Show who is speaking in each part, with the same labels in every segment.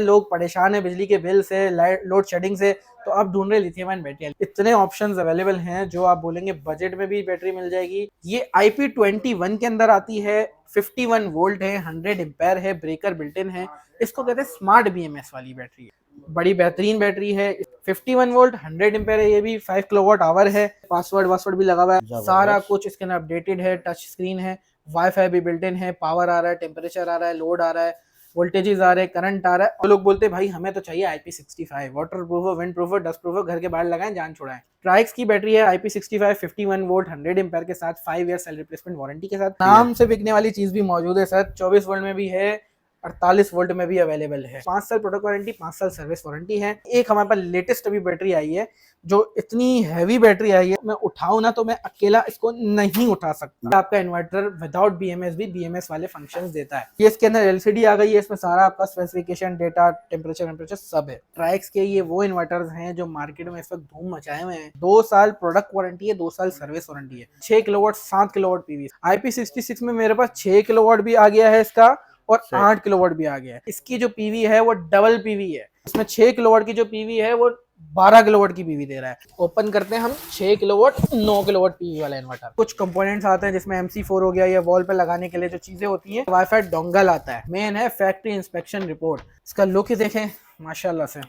Speaker 1: लोग परेशान है बिजली के बिल से, लाइट लोड शेडिंग से, तो आप ढूंढ रहे लिथियम आयन बैटरी। इतने ऑप्शंस अवेलेबल हैं जो आप बोलेंगे बजट में भी बैटरी मिल जाएगी। ये IP21 के अंदर आती है, 51 वोल्ट है, 100 एम्पेयर है, ब्रेकर बिल्ट इन है। इसको कहते हैं स्मार्ट BMS वाली बैटरी है, बड़ी बेहतरीन बैटरी है। 51 वोल्ट 100 एम्पेयर है, ये भी 5 किलोवाट आवर है। पासवर्ड भी लगा हुआ है, सारा कुछ इसके अंदर अपडेटेड है, टच स्क्रीन है, वाईफाई भी बिल्ट इन है, पावर आ रहा है, टेम्परेचर आ रहा है, लोड आ रहा है, वोल्टेजेस आ रहे हैं, करंट आ रहा है। और लोग बोलते हैं भाई हमें तो चाहिए IP65, water proof, wind proof, dust proof, घर के बाहर लगाएं जान छुड़ाएं। ट्राइक्स की बैटरी है, IP65 51 वोल्ट 100 एम्पेयर के साथ, 5 ईयर सेल रिप्लेसमेंट वारंटी के साथ। नाम से बिकने वाली चीज भी मौजूद है सर, 24 वोल्ट में भी है, 48 वोल्ट में भी अवेलेबल है। 5 साल प्रोडक्ट वारंटी, 5 साल सर्विस वारंटी है। एक हमारे पास लेटेस्ट अभी बैटरी आई है जो इतनी हैवी बैटरी आई है, मैं उठाऊं ना तो मैं अकेला इसको नहीं उठा सकता। आपका इन्वर्टर विदाउट BMS भी BMS वाले फंक्शंस देता है। ये इसके अंदर LCD आ गई है, इसमें सारा आपका स्पेसिफिकेशन, डेटा, टेम्परेचर सब है। ट्राइक्स के ये वो इन्वर्टर्स हैं जो मार्केट में इस वक्त धूम मचाए हुए हैं। 2 साल प्रोडक्ट वारंटी है, 2 साल सर्विस वारंटी है। 6 किलोवाट 7 किलोवाट PV। IP66 में मेरे पास 6 किलोवाट भी आ गया है इसका, और 8 किलोवाट भी आ गया है। इसकी जो PV है वो डबल PV है, इसमें 6 किलोवाट की जो PV है वो 12 किलोवाट की PV दे रहा है। ओपन करते हैं हम 6 किलोवाट 9 किलोवाट PV वाला इन्वर्टर। कुछ कंपोनेंट्स आते हैं जिसमें MC4 हो गया, या वॉल पे लगाने के लिए जो चीजें होती हैं। वाईफाई डोंगल आता है। मेन है फैक्ट्री इंस्पेक्शन रिपोर्ट। इसका लुक ही देखें माशाल्लाह से।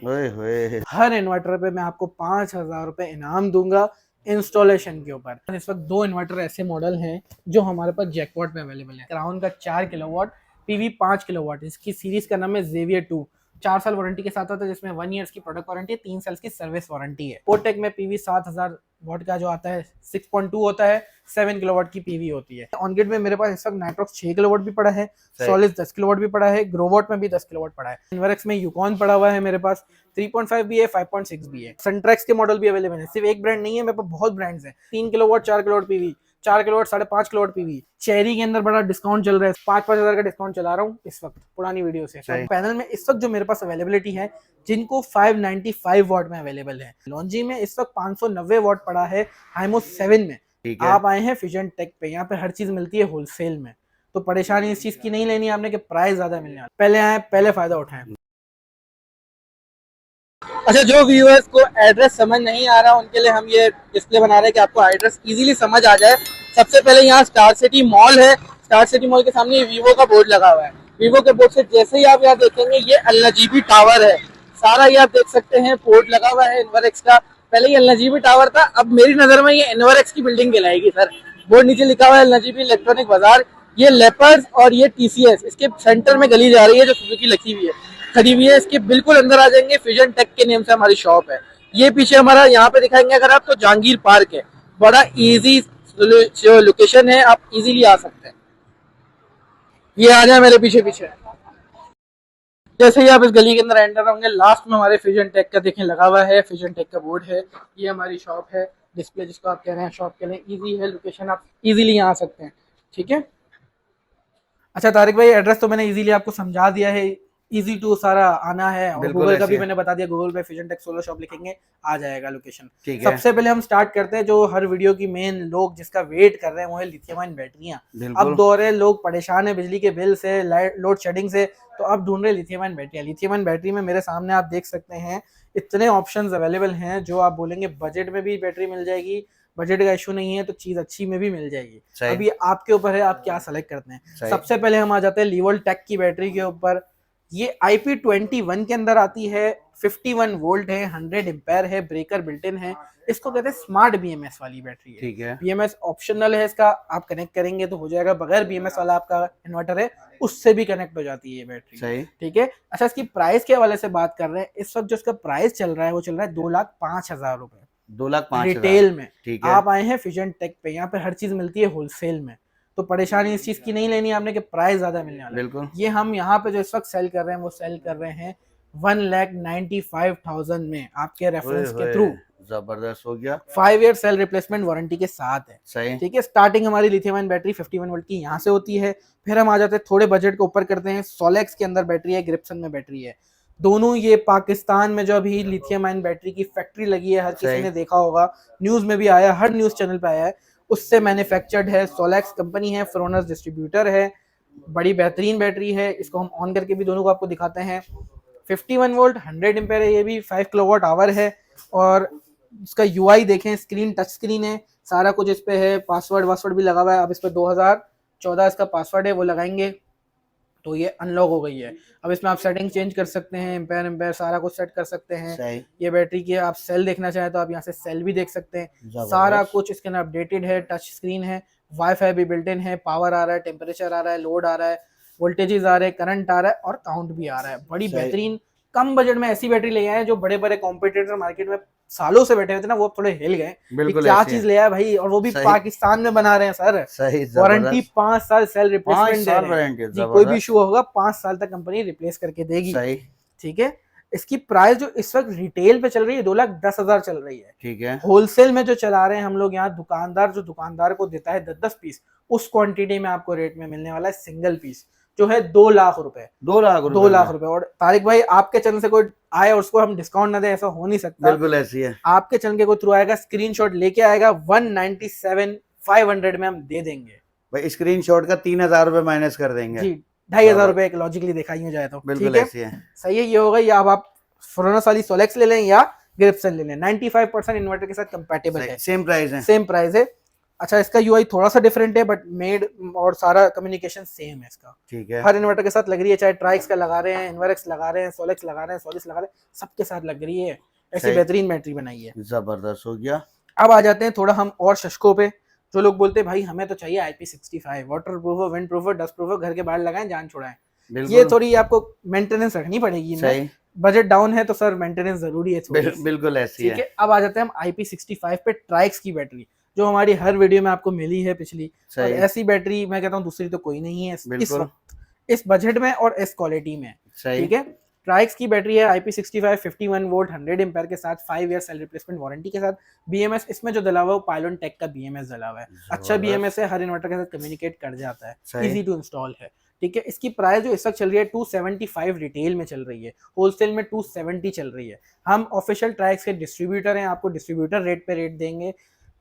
Speaker 1: हर इन्वर्टर पे मैं आपको 5,000 रुपए इनाम दूंगा इंस्टॉलेशन के ऊपर। इस वक्त 2 इन्वर्टर ऐसे मॉडल हैं जो हमारे पास जैकपॉट में अवेलेबल है। क्राउन का 4 किलोवाट, PV 5 किलोवाट। इसकी सीरीज का नाम है Xavier 2। 4 साल वारंटी के साथ आता है, जिसमें 1 ईयर की प्रोडक्ट वारंटी है, 3 साल की सर्विस वारंटी है। पोटेक में PV 7000 वाट का जो आता है 6.2 होता है, 7 किलोवाट की PV होती है। ऑनग्रिड में मेरे पास इस वक्त नाइट्रॉक्स 6 किलोवाट भी पड़ा है, सॉलिस 10 किलोवाट भी पड़ा है, ग्रोवॉट में भी 10 किलोवाट पड़ा है। इन्वर्क्स में यूकॉन पड़ा हुआ है मेरे पास, 3.5 भी है, 5.6 भी है। सनट्रैक्स के मॉडल भी अवेलेबल है, सिर्फ एक ब्रांड नहीं है, मेरे पास बहुत ब्रांड्स हैं। 3 kilowatt 4 kilowatt PV, 4 kilowatt 5.5 kilowatt PV। Cherry के अंदर बड़ा डिस्काउंट चल रहा है, 5-5 हजार का डिस्काउंट चला रहा हूँ इस वक्त पुरानी वीडियो से। तो पैनल में इस वक्त जो मेरे पास अवेलेबिलिटी है, जिनको 595 वाट में अवेलेबल है। लॉन्जी में इस वक्त 590 वाट पड़ा है, हाइमो 7 में। आप आए हैं फ्यूजन टेक पे, यहाँ पे हर चीज मिलती है होलसेल में, तो परेशानी इस चीज की नहीं लेनी आपने कि प्राइस ज्यादा मिलने वाला। पहले आए, पहले फायदा उठाएं। अच्छा, जो व्यूअर्स को एड्रेस समझ नहीं आ रहा उनके लिए हम ये डिस्प्ले बना रहे हैं कि आपको एड्रेस इजीली समझ आ जाए। सबसे पहले यहाँ स्टार सिटी मॉल है। स्टार सिटी मॉल के सामने वीवो का बोर्ड लगा हुआ है। वीवो के बोर्ड से जैसे ही आप यहाँ देखेंगे, ये अल नजीबी टावर है। सारा ये आप देख सकते हैं, बोर्ड लगा हुआ है इन्वरएक्स का। पहले ये अल नजीबी टावर था, अब मेरी नजर में ये इन्वरएक्स की बिल्डिंग कहलाएगी सर। बोर्ड नीचे लिखा हुआ है अल नजीबी इलेक्ट्रॉनिक बाजार। ये लेपर्स और ये TCS, इसके सेंटर में गली जा रही है जो सुजुकी लिखी हुई है, खड़ी हुई है। इसके बिल्कुल अंदर आ जाएंगे, फ्यूजन टेक के नेम से हमारी शॉप है। ये पीछे हमारा यहाँ पे दिखाएंगे अगर आप, तो जहांगीर पार्क है। बड़ा इजी जो लोकेशन है, आप इजीली आ सकते हैं। ये आ जाए मेरे पीछे पीछे। जैसे ही आप इस गली के अंदर एंटर होंगे, लास्ट में हमारे फ्यूजन टेक का देखें लगा हुआ है, फ्यूजन टेक का बोर्ड है। ये हमारी शॉप है, डिस्प्ले जिसको आप कह रहे हैं शॉप के लिए। इजी है लोकेशन, आप इजीली यहाँ आ सकते हैं। ठीक है। अच्छा तारिक भाई, एड्रेस तो मैंने इजीली आपको समझा दिया है, इजी टू सारा आना है, और गूगल का भी मैंने बता दिया। गूगल पे फ्यूजन टेक सोलर शॉप लिखेंगे आ जाएगा लोकेशन। सबसे पहले हम स्टार्ट करते हैं, जो हर वीडियो की मेन लोग जिसका वेट कर रहे हैं, वो है लिथियम आयन बैटरियां। अब दौर है, लोग परेशान है बिजली के बिल से, लाइट लोड शेडिंग से, तो अब ढूंढ रहे लिथियम आयन बैटरियां। लिथियम आयन बैटरी में मेरे सामने आप देख सकते हैं इतने ऑप्शंस अवेलेबल हैं, जो आप बोलेंगे बजट में भी बैटरी मिल जाएगी, बजट का इशू नहीं है, तो चीज अच्छी में भी मिल जाएगी। अभी आपके ऊपर है, आप क्या सेलेक्ट करते हैं। सबसे पहले हम आ जाते हैं लीवल टेक की बैटरी के ऊपर। ये IP21 के अंदर आती है, 51 वोल्ट है, 100 एम्पेयर है, ब्रेकर बिल्ट इन है। इसको कहते हैं स्मार्ट BMS वाली बैटरी है। ठीक है। BMS ऑप्शनल है इसका, आप कनेक्ट करेंगे तो हो जाएगा। बगैर BMS वाला आपका इन्वर्टर है, उससे भी कनेक्ट हो जाती है ये बैटरी। ठीक है। अच्छा, इसकी प्राइस के हवाले से बात कर रहे हैं, इस वक्त जो इसका प्राइस चल रहा है वो चल रहा है 2,05,000 रुपए,
Speaker 2: 2,05,000
Speaker 1: रिटेल में। आप आए हैं फ्यूजन टेक पे, यहाँ पे हर चीज मिलती है होलसेल में, तो परेशानी इस चीज की नहीं लेनी आपने कि प्राइस ज्यादा मिलने वाला। बिल्कुल। ये हम यहाँ पे जो इस वक्त सेल कर रहे हैं, वो सेल कर रहे हैं 1,95,000 में, आपके रेफरेंस के थ्रू।
Speaker 2: जबरदस्त हो गया।
Speaker 1: 5 ईयर सेल रिप्लेसमेंट वारंटी के साथ है।
Speaker 2: सही।
Speaker 1: ठीक है। स्टार्टिंग हमारी लिथियम आयन बैटरी 51 वोल्ट की यहाँ से होती है। फिर हम आ जाते हैं थोड़े बजट को ऊपर करते हैं, सोलेक्स के अंदर बैटरी है, ग्रिप्सन में बैटरी है। दोनों ये पाकिस्तान में जो अभी लिथियम आयन बैटरी की फैक्ट्री लगी है, हर किसी ने देखा होगा, न्यूज में भी आया, हर न्यूज चैनल पे आया है, उससे मैन्युफैक्चर्ड है। सोलेक्स कंपनी है, फ्रोनस डिस्ट्रीब्यूटर है, बड़ी बेहतरीन बैटरी है। इसको हम ऑन करके भी दोनों को आपको दिखाते हैं। 51 वोल्ट 100 एम्पेयर है, ये भी 5 किलोवाट आवर है। और इसका यूआई देखें, स्क्रीन टच स्क्रीन है, सारा कुछ इस पे है, पासवर्ड भी लगा हुआ है। अब इस पे 2014 इसका पासवर्ड है, वो लगाएंगे तो ये अनलॉक हो गई है। अब इसमें आप सेटिंग चेंज कर सकते हैं, एम्पेयर सारा कुछ सेट कर सकते हैं।
Speaker 2: सही।
Speaker 1: ये बैटरी की आप सेल देखना चाहें तो आप यहाँ से सेल भी देख सकते हैं।
Speaker 2: जबरदस्त।
Speaker 1: सारा कुछ इसके अंदर अपडेटेड है, टच स्क्रीन है, वाईफाई भी बिल्ट इन है, पावर आ रहा है, टेम्परेचर आ रहा है, लोड आ रहा है, वोल्टेजेस आ रहे हैं, करंट आ रहा है और काउंट भी आ रहा है। बड़ी
Speaker 2: सही।
Speaker 1: बेहतरीन कम बजट में ऐसी बैटरी ले आए हैं जो बड़े बड़े कॉम्पिटिटर मार्केट में सालों से बैठे हुए थे ना, वो अब थोड़े हिल गए।
Speaker 2: बिल्कुल
Speaker 1: क्या
Speaker 2: ऐसी
Speaker 1: चीज
Speaker 2: है।
Speaker 1: ले आया भाई, और वो भी
Speaker 2: सही।
Speaker 1: पाकिस्तान में बना रहे हैं सर।
Speaker 2: सही।
Speaker 1: वारंटी
Speaker 2: जबरदस्त।
Speaker 1: 5 साल, सेल
Speaker 2: 5
Speaker 1: रिप्लेसमेंट दे
Speaker 2: साल
Speaker 1: रहे हैं
Speaker 2: वारंटी।
Speaker 1: जी, कोई भी
Speaker 2: जबरदस्त।
Speaker 1: इशू होगा 5 साल तक कंपनी रिप्लेस करके देगी।
Speaker 2: सही।
Speaker 1: ठीक है। इसकी प्राइस जो इस वक्त रिटेल पे चल रही है 2,10,000 चल रही है।
Speaker 2: ठीक है।
Speaker 1: होलसेल में जो चला रहे हैं हम लोग यहाँ, दुकानदार जो दुकानदार को देता है 10-10 पीस, उस क्वांटिटी में आपको रेट में मिलने वाला है सिंगल पीस, जो है 2 लाख रुपए।
Speaker 2: 2 लाख
Speaker 1: 2 लाख रुपए। और तारिक भाई आपके चैनल से कोई आए और उसको हम डिस्काउंट ना दे, ऐसा हो नहीं सकता।
Speaker 2: बिल्कुल ऐसी है।
Speaker 1: आपके चैनल के कोई थ्रू आएगा, स्क्रीनशॉट लेके आएगा, 197,500 में हम दे देंगे
Speaker 2: भाई स्क्रीनशॉट का 3,000 रुपए माइनस कर देंगे
Speaker 1: जी। 2,500 रुपए एक लॉजिकली देखा ही हो जाए तो।
Speaker 2: बिल्कुल
Speaker 1: ठीक है,
Speaker 2: ऐसी है।
Speaker 1: सही है। ये होगा, या अब आप फ्रोनस वाली सोलेक्स ले लें या ग्रिप्सन ले लें, 95% इन्वर्टर के साथ कंपैटिबल है,
Speaker 2: सेम प्राइस है।
Speaker 1: सेम प्राइस है। अच्छा, इसका यूआई थोड़ा सा डिफरेंट है, बट मेड और सारा कम्युनिकेशन सेम है इसका।
Speaker 2: ठीक है।
Speaker 1: हर इन्वर्टर के साथ लग रही है, चाहे ट्राइक्स का लगा रहे हैं, इन्वर्क्स लगा रहे हैं, सोलेक्स लगा रहे हैं, सोलिस लगा रहे हैं, सबके साथ लग रही है। ऐसी
Speaker 2: सही।
Speaker 1: बेहतरीन बैटरी बनाई है।
Speaker 2: जबरदस्त हो गया।
Speaker 1: अब आ जाते हैं थोड़ा हम और शशकों पे। जो लोग बोलते हैं भाई हमें तो चाहिए IP65, water proof, wind proof, dust proof, घर के बाहर लगाएं जान छुड़ाएं। ये थोड़ी आपको मेंटेनेंस रखनी पड़ेगी इनमें।
Speaker 2: सही।
Speaker 1: बजट डाउन है तो सर मेंटेनेंस जरूरी है थोड़ी सी।
Speaker 2: बिल्कुल ऐसी
Speaker 1: ठीक है। अब आ जाते हैं हम IP65 पे, ट्राइक्स की बैटरी जो हमारी हर वीडियो में आपको मिली है पिछली। और
Speaker 2: सही।
Speaker 1: ऐसी बैटरी मैं कहता हूँ दूसरी तो कोई नहीं है इस
Speaker 2: बिल्कुल।
Speaker 1: वक्त, इस बजट में और इस क्वालिटी में।
Speaker 2: सही।
Speaker 1: ठीक है। ट्राइक्स की बैटरी है IP65, 51 वोल्ट 100 एम्पेयर के साथ, 5 ईयर सेल रिप्लेसमेंट वारंटी के साथ। BMS इसमें जो डला हुआ है वो पाइलोन टेक का BMS डला हुआ है। अच्छा BMS है, हर इन्वर्टर के साथ कम्युनिकेट कर जाता है,
Speaker 2: सही।
Speaker 1: इजी टू इंस्टॉल है। ठीक है। इसकी प्राइस जो इस वक्त चल रही है 275 रिटेल में चल रही है, होलसेल में 270 चल रही है। हम ऑफिशियल ट्राइक्स के डिस्ट्रीब्यूटर हैं, आपको डिस्ट्रीब्यूटर रेट पे रेट देंगे।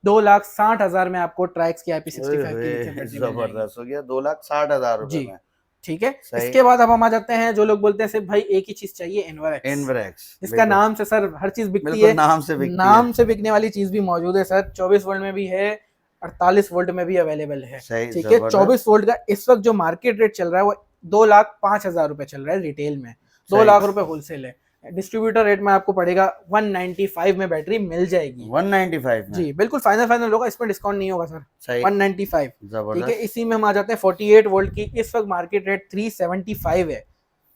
Speaker 1: 2,60,000 में आपको ट्राइक्स की IP65 की लिथियम बैटरी मिल जाएगी।
Speaker 2: जबरदस्त हो गया। 2,60,000 रुपए
Speaker 1: जी।
Speaker 2: में।
Speaker 1: ठीक है।
Speaker 2: सही।
Speaker 1: इसके बाद अब हम आ जाते हैं, जो लोग बोलते हैं सिर्फ भाई एक ही चीज चाहिए, इन्वर्क्स।
Speaker 2: इनवरेक्स
Speaker 1: इसका नाम से सर हर चीज बिकती
Speaker 2: बिल्कुल
Speaker 1: है,
Speaker 2: नाम से बिकती
Speaker 1: नाम
Speaker 2: है।
Speaker 1: से बिकने वाली चीज भी मौजूद है सर। 24 वोल्ट में भी है, 48 वोल्ट में भी अवेलेबल है।
Speaker 2: सही।
Speaker 1: ठीक है।
Speaker 2: जबरदस्त।
Speaker 1: 24 वोल्ट का इस वक्त जो मार्केट रेट चल रहा है वो 2,05,000 रुपए चल रहा है रिटेल में, 2
Speaker 2: सही।
Speaker 1: लाख रुपए होलसेल है। डिस्ट्रीब्यूटर रेट में आपको पड़ेगा 195 में बैटरी मिल जाएगी।
Speaker 2: 195 में।
Speaker 1: जी बिल्कुल फाइनल होगा, इसमें डिस्काउंट नहीं होगा सर।
Speaker 2: सही।
Speaker 1: 195। ठीक है।
Speaker 2: जबरदस्त।
Speaker 1: इसी में हम आ जाते हैं 48 वोल्ट की, इस वक्त मार्केट रेट 375 है।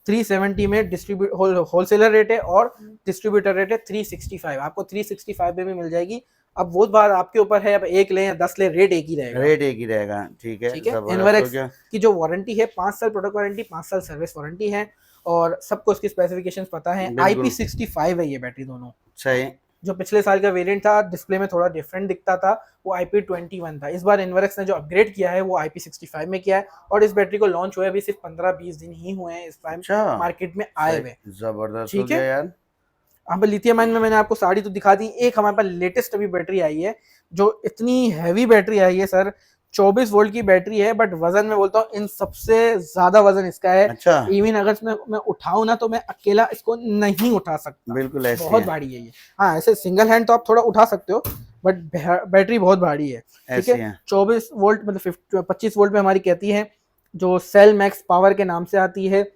Speaker 1: 370 में डिस्ट्रीब्यूट होलसेलर रेट है और डिस्ट्रीब्यूटर रेट है 365। आपको 365 में भी मिल जाएगी। अब वो बात आपके ऊपर है, अब एक ले या 10 ले, रेट एक ही रहेगा।
Speaker 2: रेट एक ही रहेगा। ठीक है।
Speaker 1: ठीक है।
Speaker 2: जबरदस्त हो
Speaker 1: इन्वर्क्स
Speaker 2: गया।
Speaker 1: की जो वारंटी है 5 साल प्रोडक्ट वारंटी, 5 साल सर्विस वारंटी है, और सबको उसकी स्पेसिफिकेशंस पता है।
Speaker 2: बिल्कुल।
Speaker 1: IP65 है ये बैटरी दोनों।
Speaker 2: सही।
Speaker 1: जो पिछले साल का वेरिएंट था डिस्प्ले में थोड़ा डिफरेंट दिखता था, वो IP21 था। इस बार इन्वर्क्स ने जो अपग्रेड किया है वो IP65 में किया है, और इस बैटरी को लॉन्च हुए अभी सिर्फ 15-20 दिन ही हुए हैं इस टाइम
Speaker 2: अच्छा।
Speaker 1: मार्केट में आए हुए।
Speaker 2: जबरदस्त हो
Speaker 1: ठीक है।
Speaker 2: गया यार।
Speaker 1: अब लिथियम आयन में मैंने आपको सारी तो दिखा दी। एक हमारे पास लेटेस्ट अभी बैटरी आई है, जो इतनी हैवी बैटरी आई है सर, 24 वोल्ट की बैटरी है, बट वजन में बोलता हूँ इन सबसे ज्यादा वजन इसका है।
Speaker 2: अच्छा।
Speaker 1: इवन अगर मैं उठाऊं ना तो मैं अकेला इसको नहीं उठा सकता,
Speaker 2: बिल्कुल ऐसी
Speaker 1: बहुत
Speaker 2: है।
Speaker 1: भारी है ये। हाँ ऐसे सिंगल हैंड तो आप थोड़ा उठा सकते हो, बट बैटरी बहुत भारी है। ठीक
Speaker 2: ऐसी
Speaker 1: है।
Speaker 2: है।
Speaker 1: 24 वोल्ट मतलब 25 वोल्ट में हमारी कहती है, जो सेल मैक्स पावर के नाम से आती है।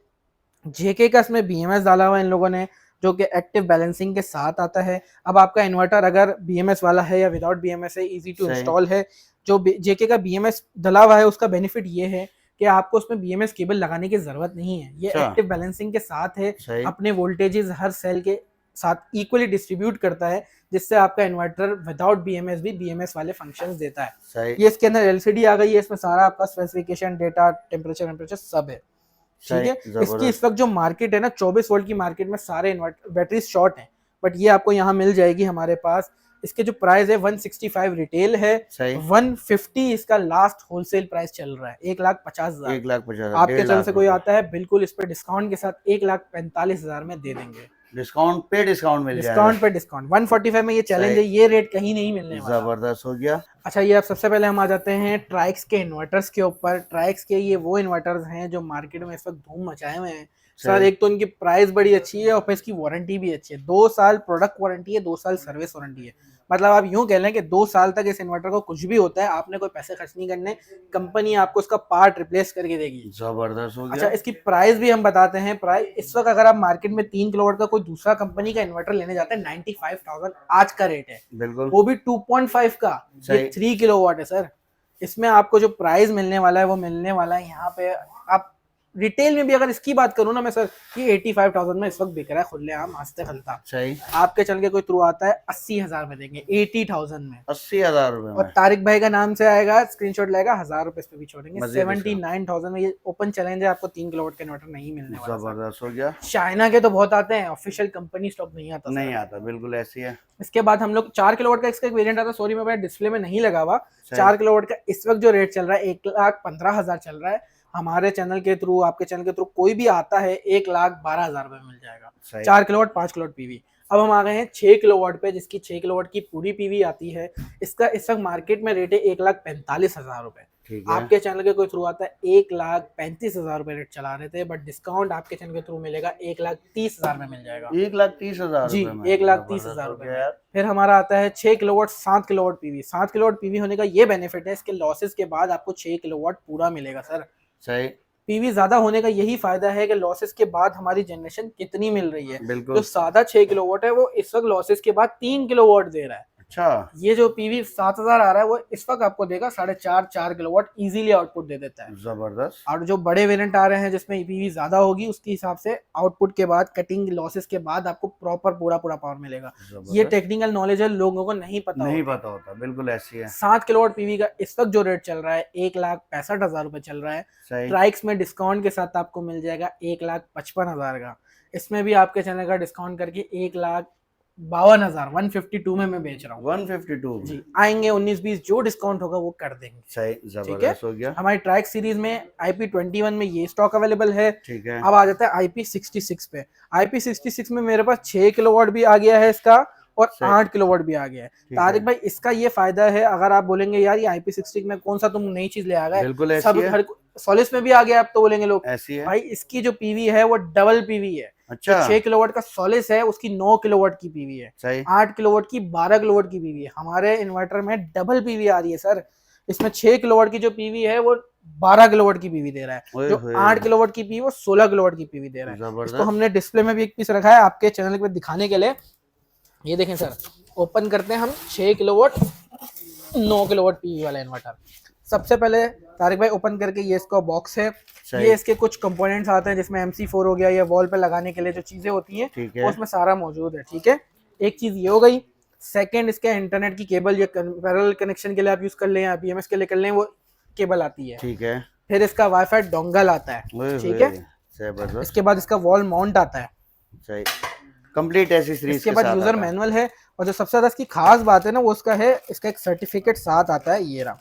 Speaker 1: जेके का इसमें BMS डाला हुआ है इन लोगों ने, जो कि एक्टिव बैलेंसिंग के साथ आता है। अब आपका इन्वर्टर अगर BMS वाला है या विदाउट BMS है, इजी टू
Speaker 2: सही।
Speaker 1: इंस्टॉल है। जो जेके का BMS डला हुआ है उसका बेनिफिट ये है कि आपको उसमें BMS केबल लगाने की जरूरत नहीं है, ये
Speaker 2: अच्छा।
Speaker 1: एक्टिव बैलेंसिंग के साथ है।
Speaker 2: सही।
Speaker 1: अपने वोल्टेजेस हर सेल के साथ इक्वली डिस्ट्रीब्यूट करता है, जिससे आपका इन्वर्टर विदाउट BMS भी BMS वाले फंक्शंस देता है।
Speaker 2: सही।
Speaker 1: ये इसके अंदर LCD आ गई है, इसमें सारा आपका स्पेसिफिकेशन, डेटा, टेम्परेचर सब है। ठीक है। इसकी इस वक्त जो मार्केट है ना, 24 वोल्ट की मार्केट में सारे इन्वर्टर बैटरी शॉर्ट हैं, बट ये आपको यहाँ मिल जाएगी हमारे पास। इसके जो प्राइस है 165 रिटेल है,
Speaker 2: सही।
Speaker 1: 150 इसका लास्ट होलसेल प्राइस चल रहा है, 1,50,000।
Speaker 2: 1,50,000
Speaker 1: आपके चैनल से कोई आता है बिल्कुल इस पे डिस्काउंट के साथ 1,45,000 में दे देंगे।
Speaker 2: डिस्काउंट पे डिस्काउंट मिल जाएगा।
Speaker 1: डिस्काउंट पे डिस्काउंट 145 में ये चैलेंज है, ये रेट कहीं नहीं मिलने वाला।
Speaker 2: जबरदस्त हो गया।
Speaker 1: अच्छा, ये अब सबसे पहले हम आ जाते हैं ट्राइक्स के इन्वर्टर्स के ऊपर। ट्राइक्स के ये वो इन्वर्टर्स हैं जो मार्केट में इस वक्त धूम मचाए हुए हैं। सर एक तो इनकी प्राइस बड़ी अच्छी है और फिर इसकी वारंटी भी अच्छी है। 2 साल प्रोडक्ट वारंटी है, 2 साल सर्विस वारंटी है। मतलब आप यूं कह लें कि 2 साल तक इस इन्वर्टर को कुछ भी होता है, आपने कोई पैसे खर्च नहीं करने, कंपनी आपको उसका पार्ट रिप्लेस करके देगी।
Speaker 2: जबरदस्त हो गया।
Speaker 1: अच्छा, इसकी प्राइस भी हम बताते हैं। प्राइस इस वक्त अगर आप मार्केट में 3 किलोवाट का कोई दूसरा कंपनी का इन्वर्टर लेने जाते हैं 95,000 आज का रेट है,
Speaker 2: बिल्कुल,
Speaker 1: वो भी 2.5 का। ये 3 किलोवाट है सर। इसमें आपको जो प्राइस मिलने वाला है वो मिलने वाला है यहाँ पे। आप रिटेल में भी अगर इसकी बात करूँ ना मैं सर, ये 85,000 में इस वक्त बिक रहा है खुलेआम आस्ते खलता।
Speaker 2: सही।
Speaker 1: आपके चल के कोई थ्रू आता है 80,000 में देंगे, 80,000 में,
Speaker 2: 80,000 रुपए
Speaker 1: और
Speaker 2: में।
Speaker 1: तारिक भाई का नाम से आएगा, स्क्रीनशॉट लेगा, 1000 रुपए इस पे भी छोड़ेंगे।
Speaker 2: मजे के साथ।
Speaker 1: 79,000 में ये ओपन चैलेंज है, आपको 3 किलोवाट का इन्वर्टर नहीं मिलने वाला।
Speaker 2: जबरदस्त हो गया।
Speaker 1: चाइना के तो बहुत आते हैं, ऑफिशियल कंपनी स्टॉक नहीं आता।
Speaker 2: नहीं आता, बिल्कुल ऐसी है।
Speaker 1: इसके बाद हम लोग 4 किलोवाट का इसका एक वेरिएंट आता है, सॉरी मैं डिस्प्ले में नहीं लगा हुआ।
Speaker 2: सही।
Speaker 1: 4 किलोवाट का इस वक्त जो रेट चल रहा है 1,15,000 चल रहा है। हमारे चैनल के थ्रू, आपके चैनल के थ्रू कोई भी आता है 1,12,000 रुपए में मिल जाएगा।
Speaker 2: सही।
Speaker 1: 4 किलोवाट 5 किलोवाट पीवी। अब हम आ गए हैं 6 किलोवाट पे, जिसकी 6 किलोवाट की पूरी पीवी आती है। इसका इस वक्त मार्केट में रेट है 1,45,000 रुपए।
Speaker 2: ठीक है।
Speaker 1: आपके चैनल के कोई थ्रू आता है 1,35,000 रुपए रेट चला रहे थे, बट डिस्काउंट आपके चैनल के थ्रू मिलेगा 1,30,000 में मिल जाएगा।
Speaker 2: 1,30,000
Speaker 1: जी,
Speaker 2: रुपए में।
Speaker 1: 1,30,000
Speaker 2: जबरदस्त हो
Speaker 1: रुपए
Speaker 2: गया यार।
Speaker 1: फिर हमारा आता है 6 kilowatt 7 kilowatt PV. 7 kilowatt PV होने का ये बेनिफिट है, इसके लॉसेस के बाद आपको 6 किलोवाट पूरा मिलेगा सर।
Speaker 2: सही।
Speaker 1: पीवी ज्यादा होने का यही फायदा है कि लॉसेस के बाद हमारी जनरेशन कितनी मिल रही है।
Speaker 2: बिल्कुल।
Speaker 1: जो सादा 6 किलोवाट है वो इस वक्त लॉसेस के बाद 3 किलोवाट दे रहा है।
Speaker 2: अच्छा।
Speaker 1: ये जो पीवी 7,000 आ रहा है वो इस वक्त आपको देगा 4.5 किलोवाट इजीली आउटपुट दे देता है।
Speaker 2: जबरदस्त।
Speaker 1: और जो बड़े वेरिएंट आ रहे हैं जिसमें पीवी ज्यादा होगी, उसके हिसाब से आउटपुट के बाद कटिंग लॉसेस के बाद आपको प्रॉपर पूरा पावर मिलेगा। ये टेक्निकल नॉलेज है, लोगों को नहीं पता
Speaker 2: होता, बिल्कुल ऐसी है।
Speaker 1: 7 किलोवाट पीवी का इस वक्त जो रेट चल रहा है 1,65,000 रुपए चल रहा है।
Speaker 2: सही।
Speaker 1: ट्राइक्स में डिस्काउंट के साथ आपको मिल जाएगा 1,55,000 का। इसमें भी आपके चैनल का डिस्काउंट करके 1,52,000 152 में मैं बेच रहा हूँ।
Speaker 2: 152
Speaker 1: जी, आएंगे 19-20 जो डिस्काउंट होगा वो कर देंगे।
Speaker 2: सही।
Speaker 1: ठीक है।
Speaker 2: जबरदस्त हो गया।
Speaker 1: हमारी ट्रैक सीरीज में IP21 में ये स्टॉक अवेलेबल है।
Speaker 2: ठीक है।
Speaker 1: अब आ जाता है IP66 पे। IP66 में मेरे पास 6 किलोवाट भी आ गया है इसका, और 8 किलोवाट भी आ गया है। तारिक भाई इसका ये फायदा है, अगर आप बोलेंगे यार ये IP66 में कौन सा तुम नई चीज ले आ गए,
Speaker 2: बिल्कुल ऐसी
Speaker 1: सब
Speaker 2: है।
Speaker 1: हर सॉलिस में भी आ गया, अब तो बोलेंगे लोग
Speaker 2: ऐसी है
Speaker 1: भाई इसकी जो पीवी है वो डबल पीवी है।
Speaker 2: अच्छा।
Speaker 1: 6 किलोवाट का सॉलिस है, उसकी 9 किलोवाट की पीवी है।
Speaker 2: सही।
Speaker 1: 8 किलोवाट की 12 किलोवाट की पीवी है। हमारे इन्वर्टर में डबल पीवी आ रही है सर। इसमें 6 किलोवाट की जो पीवी है वो 12 किलोवाट की पीवी दे रहा है, जो 8 किलोवाट की पीवी वो 16 किलोवाट की पीवी दे रहा है। इसको हमने डिस्प्ले में भी एक पीस रखा है आपके चैनल पे दिखाने के लिए। ये देखें सर, ओपन करते हैं हम 6 किलोवाट 9 किलोवाट पीवी वाला इन्वर्टर। सबसे पहले तारिक भाई ओपन करके ये इसका बॉक्स है, ये इसके कुछ कंपोनेंट्स आते हैं जिसमें MC4 हो गया, या वॉल पे लगाने के लिए जो चीजें होती हैं उसमें सारा मौजूद है। ठीक है, एक चीज ये हो गई। सेकंड, इसके इंटरनेट की केबल, ये पैरेलल कनेक्शन के लिए आप यूज कर लें या BMS के लिए कर लें, वो केबल आती है।
Speaker 2: ठीक है।
Speaker 1: फिर इसका वाईफाई डोंगल आता है। ठीक है।
Speaker 2: जबरदस्त।
Speaker 1: इसके बाद इसका वॉल माउंट आता है।
Speaker 2: सही। कंप्लीट एसेसरीज
Speaker 1: इसके बाद यूजर मैनुअल है, और जो सबसे ज्यादा इसकी खास बात है ना वो इसका है, इसका एक सर्टिफिकेट साथ आता है। ये रहा,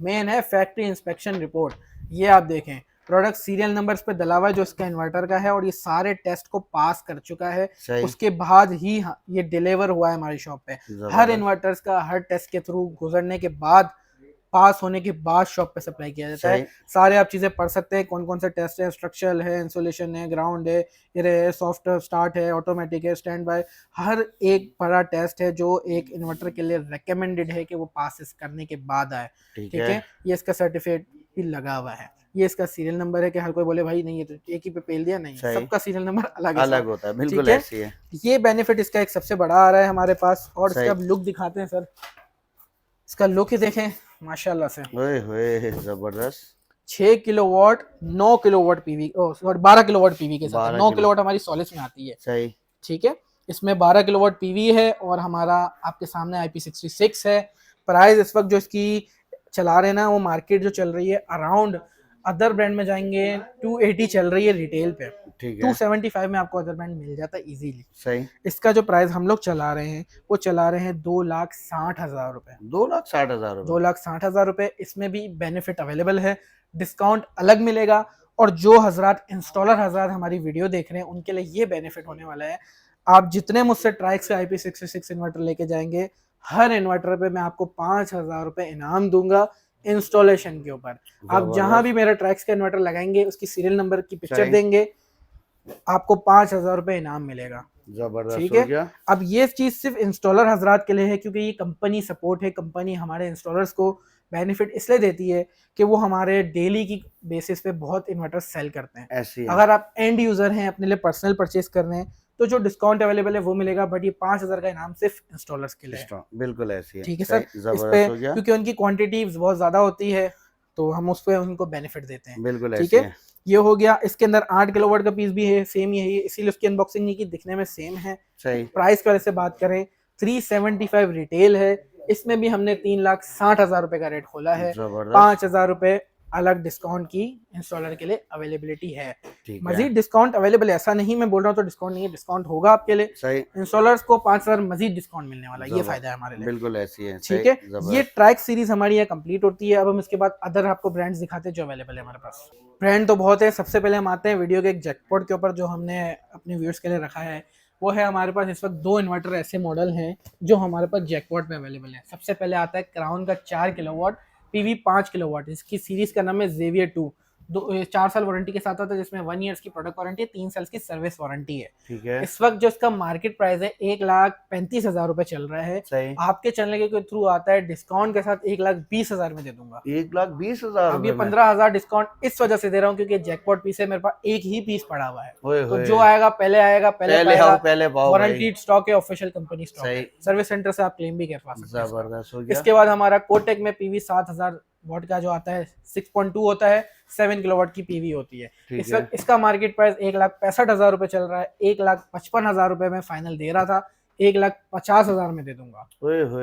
Speaker 1: मेन है फैक्ट्री इंस्पेक्शन रिपोर्ट। ये आप देखें, प्रोडक्ट सीरियल नंबर पे डला हुआ है जो इसका इन्वर्टर का है, और ये सारे टेस्ट को पास कर चुका है। उसके बाद ही ये डिलीवर हुआ है हमारी शॉप पे। हर इन्वर्टर्स का हर टेस्ट के थ्रू गुजरने के बाद, पास होने के बाद शॉप पे सप्लाई किया जाता है। सारे आप चीजें पढ़ सकते हैं, कौन कौन से टेस्ट है, स्ट्रक्चरल है, इंसुलेशन है, ग्राउंड है, है, सॉफ्ट स्टार्ट है, ऑटोमेटिक है, स्टैंड बाय। हर एक बड़ा टेस्ट है जो एक इन्वर्टर के लिए रेकमेंडेड है कि वो पास करने के बाद आए। ठीक है। ये इसका सर्टिफिकेट भी लगा हुआ है। ये इसका सीरियल नंबर है कि हर कोई बोले भाई नहीं ये तो एक ही पे पेल दिया, नहीं, सबका सीरियल नंबर अलग
Speaker 2: होता है। बिल्कुल ऐसी है।
Speaker 1: ये बेनिफिट इसका एक सबसे बड़ा आ रहा है हमारे पास। और इसका लुक दिखाते हैं सर, इसका लुक ही देखें माशाल्लाह से।
Speaker 2: जबरदस्त।
Speaker 1: 6 kilowatt 9 kilowatt PV, sorry 12 kilowatt PV के साथ। 9 किलोवाट हमारी सॉलिस में आती है।
Speaker 2: सही।
Speaker 1: ठीक है। इसमें 12 किलोवाट पीवी है, और हमारा आपके सामने IP66 है। प्राइस इस वक्त जो इसकी चला रहे हैं ना, वो मार्केट जो चल रही है अराउंड, अदर ब्रांड में जाएंगे 280 चल रही है रिटेल पे। 275 में आपको अदर ब्रांड मिल जाता है इजीली।
Speaker 2: सही। इसका
Speaker 1: जो प्राइस हम लोग चला रहे हैं वो चला रहे हैं 2,60,000 रुपए।
Speaker 2: 2,60,000 रुपए।
Speaker 1: 2,60,000 रुपए। इसमें भी बेनिफिट अवेलेबल है, डिस्काउंट अलग मिलेगा। और जो हजरात इंस्टॉलर हजरात हमारी वीडियो देख रहे हैं उनके लिए ये बेनिफिट होने वाला है, आप जितने मुझसे ट्राइक्स से IP66 इन्वर्टर लेके जाएंगे, हर इन्वर्टर पे मैं आपको 5,000 रुपए इनाम दूंगा इंस्टॉलेशन के ऊपर। आप जहां भी मेरा ट्रैक्स का इन्वर्टर लगाएंगे उसकी सीरियल नंबर की पिक्चर देंगे, आपको 5,000 रुपए इनाम मिलेगा।
Speaker 2: जबरदस्त
Speaker 1: ठीक
Speaker 2: हो
Speaker 1: है।
Speaker 2: गया।
Speaker 1: अब ये चीज सिर्फ इंस्टॉलर हजरात के लिए है, क्योंकि ये कंपनी सपोर्ट है। कंपनी हमारे इंस्टॉलर्स को बेनिफिट इसलिए देती है कि वो हमारे डेली की बेसिस पे बहुत इन्वर्टर सेल करते हैं।
Speaker 2: ऐसी है।
Speaker 1: अगर आप एंड यूजर हैं, अपने लिए पर्सनल परचेज कर रहे हैं, तो जो डिस्काउंट अवेलेबल है वो मिलेगा, बट ये 5,000 का इनाम सिर्फ इंस्टॉलर्स के लिए है।
Speaker 2: बिल्कुल ऐसी है।
Speaker 1: ठीक है सर।
Speaker 2: सही,
Speaker 1: इस पे
Speaker 2: जबरदस्त हो गया।
Speaker 1: क्योंकि उनकी क्वांटिटी बहुत ज्यादा होती है, तो हम उस पर उनको बेनिफिट देते हैं।
Speaker 2: बिल्कुल
Speaker 1: ठीक
Speaker 2: ऐसी
Speaker 1: है।
Speaker 2: है।
Speaker 1: ये हो गया। इसके अंदर 8 किलोवाट का पीस भी है, सेम यही है, इसीलिए उसकी अनबॉक्सिंग नहीं की, दिखने में सेम है।
Speaker 2: सही।
Speaker 1: प्राइस की वजह से बात करें, 375 रिटेल है। इसमें भी हमने 3,60,000 रुपए का रेट खोला है।
Speaker 2: जबरदस्त।
Speaker 1: 5,000 रुपए अलग डिस्काउंट की इंस्टॉलर के लिए अवेलेबिलिटी है।
Speaker 2: ठीक है।
Speaker 1: मजीद डिस्काउंट अवेलेबल है, ऐसा नहीं मैं बोल रहा हूँ तो डिस्काउंट नहीं है, डिस्काउंट होगा आपके लिए।
Speaker 2: सही।
Speaker 1: इंस्टॉलर्स को 5,000 मजीद डिस्काउंट मिलने वाला है, ये फायदा है हमारे लिए।
Speaker 2: बिल्कुल ऐसी है।
Speaker 1: ठीक है। ये ट्रैक सीरीज हमारी यहाँ कंप्लीट होती है। अब हम इसके बाद अदर आपको ब्रांड्स दिखाते हैं जो अवेलेबल है हमारे पास। ब्रांड तो बहुत है। सबसे पहले हम आते हैं वीडियो के एक जैकपॉट के ऊपर, जो हमने अपने व्यूअर्स के लिए रखा है। वो है हमारे पास इस वक्त 2 इन्वर्टर ऐसे मॉडल हैं जो हमारे पास जैकपॉट में अवेलेबल है। सबसे पहले आता है क्राउन का 4 किलोवाट पीवी 5 किलोवाट। इसकी सीरीज का नाम है जेवियर 2। 4 साल वारंटी के साथ आता है, जिसमें 1 ईयर्स की प्रोडक्ट वारंटी है, 3 साल की सर्विस वारंटी है।
Speaker 2: ठीक है।
Speaker 1: इस वक्त जो इसका मार्केट प्राइस है 1,35,000 रुपए चल रहा है।
Speaker 2: सही।
Speaker 1: आपके चैनल के थ्रू आता है, डिस्काउंट के साथ 1,20,000 में दे दूंगा।
Speaker 2: 1,20,000।
Speaker 1: अब ये 15,000 डिस्काउंट इस वजह से दे रहा हूँ क्योंकि जैकपॉट पीस है, मेरे पास एक ही पीस पड़ा हुआ है। तो जो आएगा पहले आएगा, पहले
Speaker 2: आओ पहले पाओ।
Speaker 1: वारंटी स्टॉक है, ऑफिशियल कंपनी स्टॉक है। सर्विस सेंटर से आप क्लेम भी करवा सकते हैं।
Speaker 2: जबरदस्त हो गया।
Speaker 1: इसके बाद हमारा कोटेक में पीवी 7,000 वॉट का जो आता है, 6.2 होता है, 7 किलोवाट की पीवी होती है। इस वक्त इसका मार्केट प्राइस 1,65,000 रुपए चल रहा है। 1,55,000 रुपए में फाइनल दे रहा था, 1,50,000 में दे दूंगा।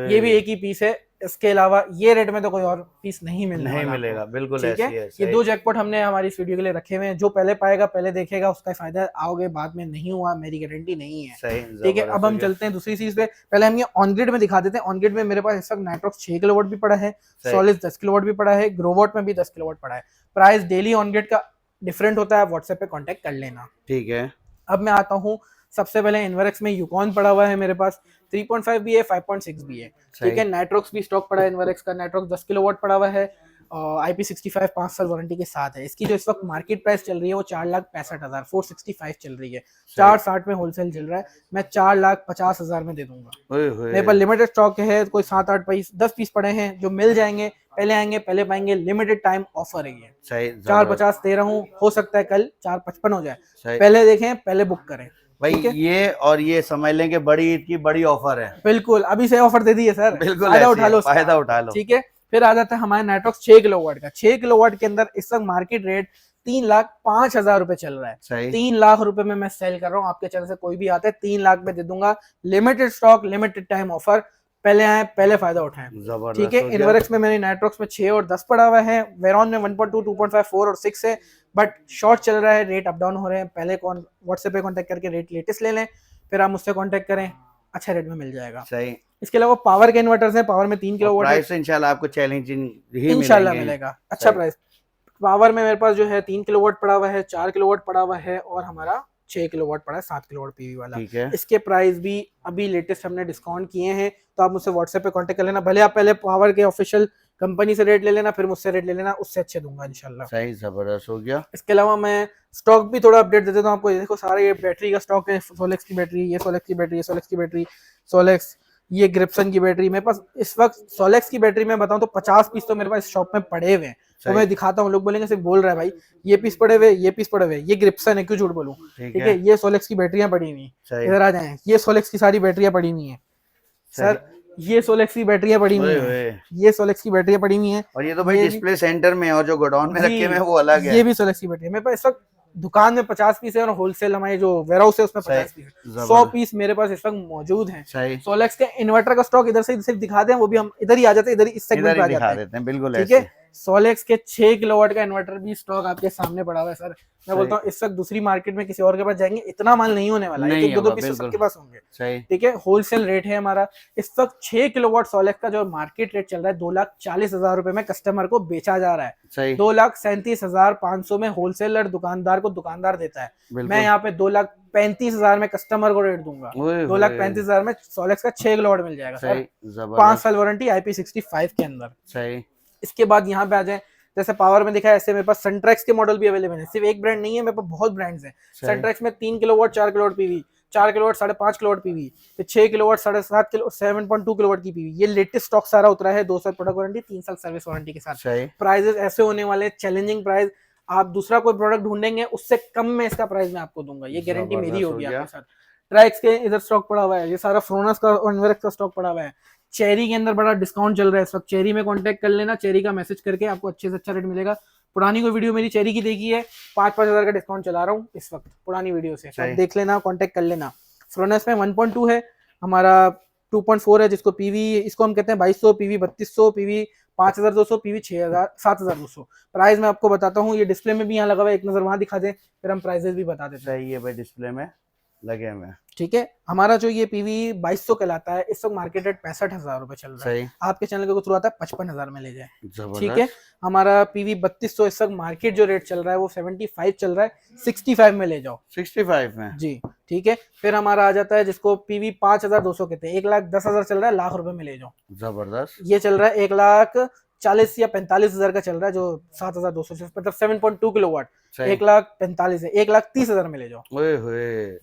Speaker 1: ये भी एक ही पीस है। इसके अलावा ये रेट में तो कोई और पीस नहीं
Speaker 2: मिलेगा। बिल्कुल
Speaker 1: ठीक है। ये 2 जैकपॉट हमने हमारी इस वीडियो के लिए रखे हुए हैं। जो पहले पाएगा पहले देखेगा, उसका फायदा। आओगे बाद में नहीं हुआ, मेरी गारंटी नहीं है। ठीक है। अब हम चलते हैं दूसरी चीज पे। पहले हम ये ऑन ग्रिड में दिखा देते हैं। ऑन ग्रिड में मेरे पास इस वक्त नाइट्रॉक्स 6 किलोवाट भी पड़ा है, सोलिस 10 किलोवाट भी पड़ा है, ग्रोवॉट में भी 10 किलोवाट पड़ा है। प्राइस डेली ऑन ग्रिड का डिफरेंट होता है, व्हाट्सएप पे कॉन्टेक्ट कर लेना।
Speaker 2: ठीक है।
Speaker 1: अब मैं आता हूँ, सबसे पहले इन्वर्क्स में यूकॉन पड़ा हुआ है मेरे पास, 3.5 भी है, 5.6 भी है। ठीक है। नाइट्रॉक्स भी स्टॉक पड़ा है इन्वर्क्स का। नाइट्रॉक्स 10 किलोवाट पड़ा हुआ है, IP65 5 साल वारंटी के साथ है। इसकी जो इस वक्त मार्केट प्राइस चल रही है वो 4,65,000 465 चल रही है। 460 में होलसेल चल रहा है। मैं 4,50,000 में दे दूंगा। मेरे पास लिमिटेड स्टॉक है, कोई 7-8 पीस 10 पीस पड़े हैं जो मिल जाएंगे। पहले आएंगे पहले पाएंगे, लिमिटेड टाइम ऑफर है ये। 4,50 दे रहा हूँ, हो सकता है कल 4,55 हो जाए। पहले देखें, पहले बुक करें
Speaker 2: भाई। ये और ये समझ लें कि बड़ी ईद की बड़ी ऑफर है।
Speaker 1: बिल्कुल, अभी से ऑफर दे दी है सर।
Speaker 2: बिल्कुल
Speaker 1: फायदा उठा लो,
Speaker 2: फायदा उठा लो।
Speaker 1: ठीक है। फिर आ जाता है हमारे नाइट्रॉक्स 6 किलोवाट का। 6 किलोवाट के अंदर इस वक्त मार्केट रेट 3,05,000 रुपए चल रहा है। 3 लाख रुपए में मैं सेल कर रहा हूँ। आपके चैनल से कोई भी आता है 3 लाख में दे दूंगा। Limited stock, limited time offer, पहले आए पहले फायदा उठाएं। ठीक है। इन्वर्क्स में मैंने नाइट्रॉक्स में 6 और 10 पड़ा हुआ है। वेरॉन में 1.2 2.5 4 और 6 है, बट शॉर्ट चल रहा है, रेट अप डाउन हो रहे हैं। पहले व्हाट्सएप पे कॉन्टेक्ट करके रेट लेटेस्ट ले लें, फिर आप मुझसे कॉन्टेक्ट करें, अच्छा रेट में मिल जाएगा।
Speaker 2: सही।
Speaker 1: इसके अलावा पावर के इन्वर्टर्स हैं। पावर में 3 किलोवाट
Speaker 2: प्राइस इंशाल्लाह आपको चैलेंजिंग ही
Speaker 1: इंशाल्लाह मिलेगा, अच्छा प्राइस। पावर में मेरे पास जो है 3 किलोवाट पड़ा हुआ है, 4 किलोवाट पड़ा हुआ है, और हमारा 6 किलोवाट पड़ा है, 7 किलोवाट पीवी वाला।
Speaker 2: ठीक है।
Speaker 1: इसके प्राइस भी अभी लेटेस्ट हमने डिस्काउंट किए हैं, तो आप मुझसे व्हाट्सएप पे कांटेक्ट कर लेना। भले आप पहले पावर के ऑफिशियल कंपनी से रेट ले लेना, फिर मुझसे रेट ले लेना, उससे अच्छे दूंगा इंशाल्लाह।
Speaker 2: सही, जबरदस्त हो गया।
Speaker 1: इसके अलावा मैं स्टॉक भी थोड़ा अपडेट दे देता हूँ आपको। देखो सारा ये बैटरी का स्टॉक है। सोलेक्स की बैटरी, ये सोलेक्स की बैटरी, ये सोलेक्स की बैटरी, सोलेक्स, ये ग्रिप्सन की बैटरी। मेरे पास इस वक्त सोलेक्स की बैटरी में बताऊं तो 50 पीस तो मेरे पास शॉप में पड़े हुए हैं। तो मैं दिखाता हूँ, लोग बोलेंगे सिर्फ बोल रहा है भाई, ये पीस पड़े हुए, ये पीस पड़े हुए, ये ग्रिप्सन है, क्यों झूठ बोलूं। ठीक है। ये सोलेक्स की बैटरियां पड़ी हुई, इधर आ जाएं, ये सोलेक्स की सारी बैटरियां पड़ी हुई हैं सर। ये सोलेक्स की बैटरियां पड़ी हुई हैं, ये सोलेक्स की बैटरियां पड़ी हुई हैं।
Speaker 2: और ये तो भाई डिस्प्ले सेंटर में, और जो गोडाउन में रखे हुए हैं वो अलग है।
Speaker 1: ये भी सोलेक्स की बैटरी है। मेरे पास इस वक्त दुकान में 50 पीस है, और होलसेल हमारे जो वेयरहाउस है उसमें 50 पीस है। 100 पीस मेरे पास इस वक्त मौजूद हैं। सोलेक्स के इन्वर्टर का स्टॉक इधर से सिर्फ दिखा दें, वो भी हम इधर ही आ जाते हैं, इधर इस सेगमेंट पे आ जाते हैं।
Speaker 2: बिल्कुल
Speaker 1: ठीक है। सोलेक्स के 6 किलोवाट का इन्वर्टर भी स्टॉक आपके सामने पड़ा हुआ है सर। मैं बोलता हूँ इस वक्त दूसरी मार्केट में किसी और के पास जाएंगे, इतना माल नहीं होने वाला है, 1-2 पीस तो सबके पास होंगे। ठीक है। होलसेल रेट है हमारा इस वक्त। 6 किलोवाट सोलेक्स का जो मार्केट रेट चल रहा है 2,40,000 रुपए में कस्टमर को बेचा जा रहा है। 2,37,500 में होलसेलर दुकानदार को दुकानदार देता है। मैं यहाँ पे 2,35,000 में कस्टमर को रेट दूंगा। 2,35,000 में सोलेक्स का 6 किलोवाट मिल जाएगा सर। 5 साल वारंटी, IP65 के अंदर। इसके बाद यहाँ पे आ जाए, जैसे पावर में दिखा है ऐसे मेरे पास सनट्रैक्स के मॉडल भी अवेलेबल है, सिर्फ एक ब्रांड नहीं है, मेरे पास बहुत ब्रांड्स हैं। सनट्रैक्स में 3 kilowatt 4 kilowatt PV, 4 kilowatt 5.5 kilowatt PV, फिर 6 किलोवाट 7.5 किलो 7.2 किलोवाट की पीवी। ये लेटेस्ट स्टॉक सारा उतरा है, 2 साल प्रोडक्ट वारंटी, 3 साल सर्विस वारंटी के साथ। प्राइजेस ऐसे होने वाले, चैलेंजिंग प्राइस। आप दूसरा कोई प्रोडक्ट ढूंढेंगे उससे कम में इसका प्राइस मैं आपको दूंगा, ये गारंटी मेरी होगी आपके साथ। ट्रैक्स के इधर स्टॉक पड़ा हुआ है, ये सारा फ्रोनस का और इनवर्क्स का स्टॉक पड़ा हुआ है। चेरी के अंदर बड़ा डिस्काउंट चल रहा है इस वक्त, चेरी में कांटेक्ट कर लेना, चेरी का मैसेज करके आपको अच्छे से अच्छा रेट मिलेगा। पुरानी कोई वीडियो मेरी चेरी की देखी है, 5-5 हजार का डिस्काउंट चला रहा हूँ इस वक्त पुरानी वीडियो से, आप देख लेना, कांटेक्ट कर लेना। फ्रोनस में 1.2 है हमारा, 2.4 है जिसको पीवी, इसको हम कहते हैं 2200, पीवी 3200, पीवी 5200, पीवी 6000 7200। प्राइस मैं आपको बताता हूँ, ये डिस्प्ले में भी यहाँ लगा हुआ है, एक नजर वहां दिखा दे, फिर हम प्राइसेस भी बता देते हैं।
Speaker 2: सही है भाई, डिस्प्ले में लगे हुए हैं।
Speaker 1: ठीक है, हमारा जो ये पीवी 2200 कहलाता है, इस वक्त मार्केट रेट 65,000 रुपए चल रहा है, आपके चैनल के थ्रू आता है 55,000 में ले जाए। ठीक है, हमारा पीवी 3200 इस वक्त मार्केट जो रेट चल रहा है वो 75 चल रहा है, 65 में ले जाओ। 65 में जी, ठीक है। फिर हमारा आ जाता है जिसको पीवी 5200 कहते हैं, 1,10,000 चल रहा है, लाख रुपए में ले जाओ। जबरदस्त। ये चल रहा है 1,40,000 या 45,000 का चल रहा है, जो 7,200 मतलब 7.2 किलोवाट, 1,45,000 है, 1,30,000 में ले जाओ।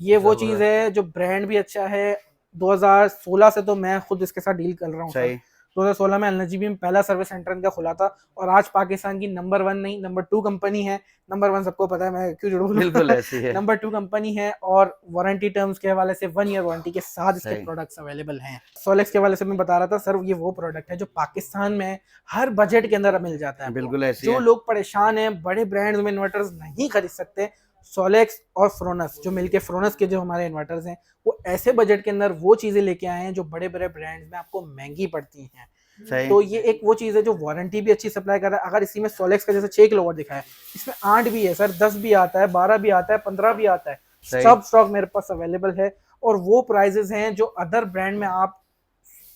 Speaker 1: ये वो चीज है जो ब्रांड भी अच्छा है। 2016 से तो मैं खुद इसके साथ डील कर रहा हूँ। 2016 में एलएनजीबी में पहला सर्विस सेंटर इनका खुला था, और आज पाकिस्तान की नंबर 1 नहीं नंबर 2 कंपनी है। नंबर 1 सबको पता है, मैं क्यों जुड़ूं, बिल्कुल ऐसी है। नंबर 2 कंपनी है, और वारंटी टर्म्स के हवाले से 1 ईयर वारंटी के साथ इसके प्रोडक्ट्स अवेलेबल हैं। सोलेक्स के हवाले से मैं बता रहा था सर, ये वो प्रोडक्ट है जो पाकिस्तान में हर बजट के अंदर मिल जाता है। बिल्कुल ऐसी जो लोग परेशान है, बड़े ब्रांड्स में इन्वर्टर्स नहीं खरीद सकते, सोलेक्स और फ्रोनस जो मिलके, फ्रोनस के जो हमारे इन्वर्टर्स हैं वो ऐसे बजट के अंदर वो चीजें लेके आए हैं जो बड़े बड़े ब्रांड्स में आपको महंगी पड़ती हैं। तो ये एक वो चीज है जो वारंटी भी अच्छी सप्लाई कर रहा है। अगर इसी में सोलेक्स का जैसे 6 किलोवाट दिखा है, इसमें 8 भी है सर, 10 भी आता है, 12 भी आता है, 15 भी आता है, सब स्टॉक मेरे पास अवेलेबल है। और वो प्राइजेस हैं जो अदर ब्रांड में आप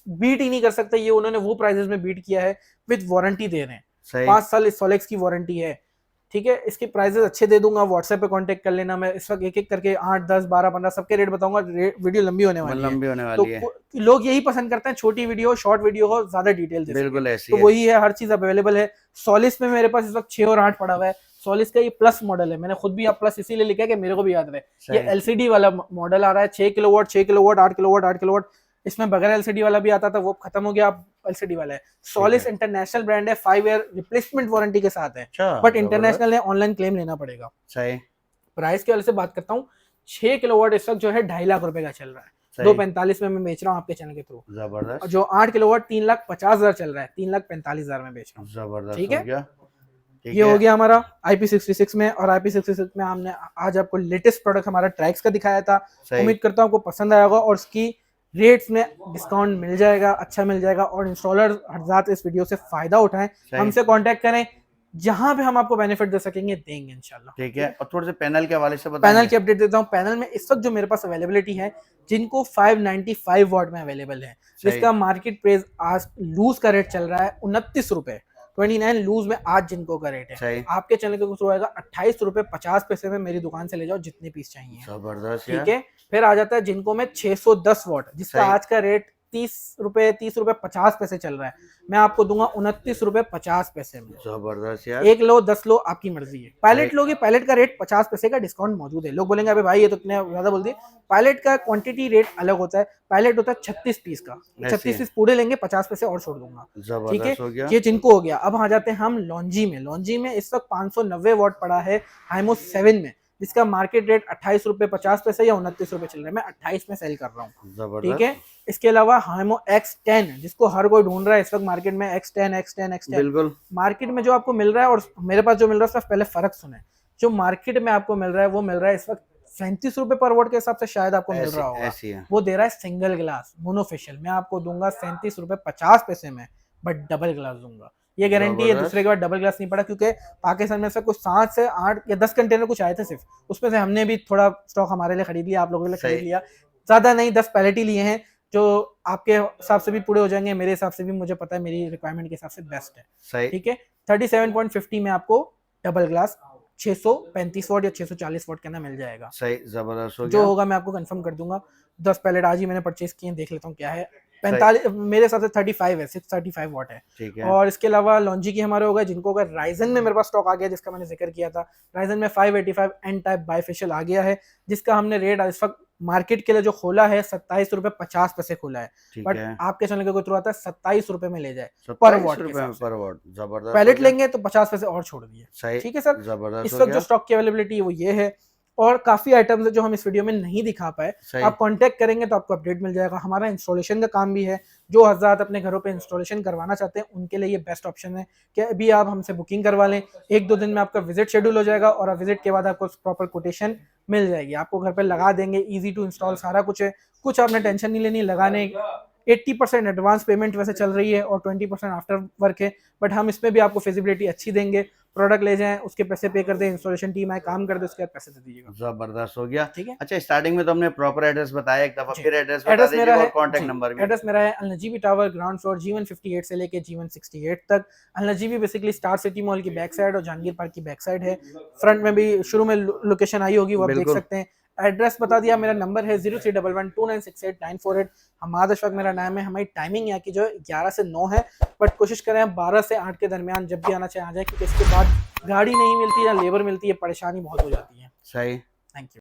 Speaker 1: बीट ही नहीं कर सकते, ये उन्होंने वो प्राइजेस में बीट किया है, विद वारंटी दे रहे हैं। 5 साल इस सोलेक्स की वारंटी है। ठीक है, इसके प्राइसेस अच्छे दे दूंगा, व्हाट्सएप पे कांटेक्ट कर लेना। मैं इस वक्त एक एक करके 8, 10, 12, 15 सबके रेट बताऊंगा, वीडियो लंबी होने वाली है। तो लोग यही पसंद करते हैं, छोटी वीडियो, शॉर्ट वीडियो हो, ज्यादा डिटेल दे। बिल्कुल ऐसी तो वही है, हर चीज अवेलेबल है। सोलिस में मेरे पास इस वक्त 6 और 8 पड़ा हुआ है। सोलिस का ये प्लस मॉडल है, मैंने खुद भी आप प्लस इसीलिए लिखा है कि मेरे को भी याद रहे। ये एलसीडी वाला मॉडल आ रहा है, 6 किलोवाट, 6 किलोवाट, 8 किलोवाट, 8 किलोवाट। इसमें बगैर एलसीडी वाला भी आता था, वो खत्म हो गया, अब एलसीडी वाला है। सोलिस इंटरनेशनल ब्रांड है, 5 ईयर रिप्लेसमेंट वारंटी के साथ है, बट इंटरनेशनल है, ऑनलाइन क्लेम लेना पड़ेगा। सही। प्राइस के वाले से बात करता हूँ, 6 किलोवाट इस वक्त जो है 2.5 लाख रुपए का चल रहा है, 245 में मैं बेच रहा हूँ आपके चैनल के थ्रू। जबरदस्त। जो 8 किलोवाट 3,50,000 चल रहा है, 3,45,000 में बेच रहा हूँ। जबरदस्त। ठीक है, ये हो गया हमारा IP66 में। और IP66 में हमने आज आपको लेटेस्ट प्रोडक्ट हमारा ट्रैक्स का दिखाया था। उम्मीद करता हूँ आपको पसंद आया होगा, और उसकी रेट्स में डिस्काउंट मिल जाएगा, अच्छा मिल जाएगा। और इंस्टॉलर हज़रात इस वीडियो से फायदा उठाएं, हमसे कांटेक्ट करें, जहां पे हम आपको बेनिफिट दे सकेंगे देंगे इंशाल्लाह। ठीक है, और थोड़े से पैनल के हवाले से बताएं। पैनल की अपडेट देता हूं। पैनल में इस वक्त जो मेरे पास अवेलेबिलिटी है, जिनको 595 वाट में अवेलेबल है, जिसका मार्केट प्राइस आज लूज का रेट चल रहा है 29 रुपए, 29 लूज में आज जिनको का रेट है, आपके चैनल के थ्रू आएगा 28 रुपए 50 पैसे में। मेरी दुकान से ले जाओ जितने पीस चाहिए। जबरदस्त। ठीक है, फिर आ जाता है जिनको में 610 वाट, जिसका आज का रेट 30 रुपए 50 पैसे चल रहा है, मैं आपको दूंगा 29 रुपए 50 पैसे में। जबरदस्त यार। 1 लो 10 लो आपकी मर्जी है। पायलट लोगे, पायलट का रेट 50 पैसे का डिस्काउंट मौजूद है। लोग बोलेंगे अबे भाई ये तो इतने ज्यादा बोल दिए। पायलट का क्वांटिटी रेट अलग होता है, पायलट होता है 36 पीस का, 36 पीस पूरे लेंगे, 50 पैसे और छोड़ दूंगा। ठीक है, ये जिनको हो गया। अब आ जाते हैं हम लॉन्जी में। लॉन्जी में इस वक्त 590 वाट पड़ा है हाइमो 7 में, जिसका मार्केट रेट 28 रुपए 50 पैसे या 29 रुपए चल रहा है, मैं 28 में सेल कर रहा हूँ। ठीक है, इसके अलावा हाइमो X10 जिसको हर कोई ढूंढ रहा है इस वक्त मार्केट में, X10 बिल्कुल मार्केट में जो आपको मिल रहा है और मेरे पास जो मिल रहा है उसका पहले फर्क सुने। जो मार्केट में आपको मिल रहा है वो मिल रहा है इस वक्त 37 रुपए पर वोट के हिसाब से शायद आपको मिल रहा होगा। वो दे रहा है सिंगल ग्लास मोनोफेशियल, मैं आपको दूंगा 37 रुपए 50 पैसे में, बट डबल ग्लास दूंगा। ये गारंटी है, दूसरे के बाद डबल ग्लास नहीं पड़ा, क्योंकि पाकिस्तान में से कुछ 7 से 8 या 10 कंटेनर कुछ आए थे सिर्फ, उसमें से हमने भी थोड़ा स्टॉक हमारे लिए खरीद लिया, आप लोगों के लिए खरीद लिया, ज्यादा नहीं 10 पैलेट ही लिए हैं, जो आपके हिसाब से भी पूरे हो जाएंगे, मेरे हिसाब से भी मुझे पता है मेरी रिक्वायरमेंट के हिसाब से बेस्ट है। ठीक है, 37.50 में आपको डबल ग्लास 635 वाट या 640 वाट के अंदर मिल जाएगा। सही, जबरदस्त हो गया। जो होगा मैं आपको कंफर्म कर दूंगा। 10 पैलेट आज ही मैंने परचेज किए, देख लेता हूँ क्या है। 45 मेरे हिसाब से 35 है, 635 वाट है।
Speaker 2: ठीक है।
Speaker 1: और इसके अलावा लॉन्जी की हमारे होगा, जिनको अगर राइजन में मेरे पास स्टॉक आ गया, जिसका मैंने जिक्र किया था, राइजन में 585 एन टाइप बाइफेशियल आ गया है, जिसका हमने रेट इस वक्त मार्केट के लिए जो खोला है 27.50 रुपए खोला है,
Speaker 2: ठीक
Speaker 1: बट
Speaker 2: है।
Speaker 1: आपके चैनल के कोई थ्रू आता है 27 रुपए में ले जाए पर
Speaker 2: 27
Speaker 1: वॉट के
Speaker 2: रुपए में
Speaker 1: हिसाब से।
Speaker 2: पर वॉट, जबरदस्त
Speaker 1: पैलेट
Speaker 2: हो गया।
Speaker 1: लेंगे तो 50 पैसे और छोड़ दिए।
Speaker 2: सही,
Speaker 1: ठीक है सर,
Speaker 2: जबरदस्त
Speaker 1: इस
Speaker 2: हो
Speaker 1: वक्त जो
Speaker 2: गया।
Speaker 1: स्टॉक की अवेलेबिलिटी है वो ये है, और काफी आइटम्स है जो हम इस वीडियो में नहीं दिखा पाए।
Speaker 2: सही।
Speaker 1: आप कांटेक्ट करेंगे तो आपको अपडेट मिल जाएगा। हमारा इंस्टॉलेशन का काम भी है, जो हज़रात अपने घरों पे इंस्टॉलेशन करवाना चाहते हैं उनके लिए ये बेस्ट ऑप्शन है कि अभी आप हमसे बुकिंग करवा लें, 1-2 दिन में आपका विजिट शेड्यूल हो जाएगा, और विजिट के बाद आपको प्रॉपर कोटेशन मिल जाएगी, आपको घर पे लगा देंगे, इजी टू इंस्टॉल सारा कुछ है, कुछ आपने टेंशन नहीं लेनी लगाने। 80% एडवांस पेमेंट वैसे चल रही है और 20% आफ्टर वर्क है, बट हम इसमें भी आपको फिजिबिलिटी अच्छी देंगे। प्रोडक्ट ले जाएं, उसके पैसे पे कर दें, इंस्टॉलेशन टीम आए काम कर दे, उसके बाद पैसे दे दीजिएगा।
Speaker 2: जबरदस्त हो गया।
Speaker 1: ठीक है।
Speaker 2: अच्छा, स्टार्टिंग में तो हमने प्रॉपर एड्रेस बताया, एक दफा
Speaker 1: जी।
Speaker 2: फिर एड्रेस बता
Speaker 1: एड्रेस
Speaker 2: दीजिए
Speaker 1: मेरा
Speaker 2: और
Speaker 1: है
Speaker 2: कांटेक्ट
Speaker 1: जी,
Speaker 2: नंबर भी।
Speaker 1: एड्रेस मेरा है अलनजीबी टावर, ग्राउंड फ्लोर G158 से लेके G168 तक। अलनजीबी बेसिकली स्टार सिटी मॉल की बैक साइड और जहांगीर पार्क की बैक साइड है। फ्रंट में भी शुरू में लोकेशन आई होगी, वो आप देख
Speaker 2: बिल्कुल।
Speaker 1: सकते हैं। एड्रेस बता दिया, मेरा नंबर है 03112968 हमाद अशफाक मेरा नाम है। हमारी टाइमिंग यहाँ की जो है 11 से 9 है, बट कोशिश करें आप 12 से 8 के दरमियान जब भी आना चाहे आ जाए, क्योंकि इसके बाद गाड़ी नहीं मिलती या लेबर मिलती है, परेशानी बहुत हो जाती है।
Speaker 2: सही।
Speaker 1: Thank you.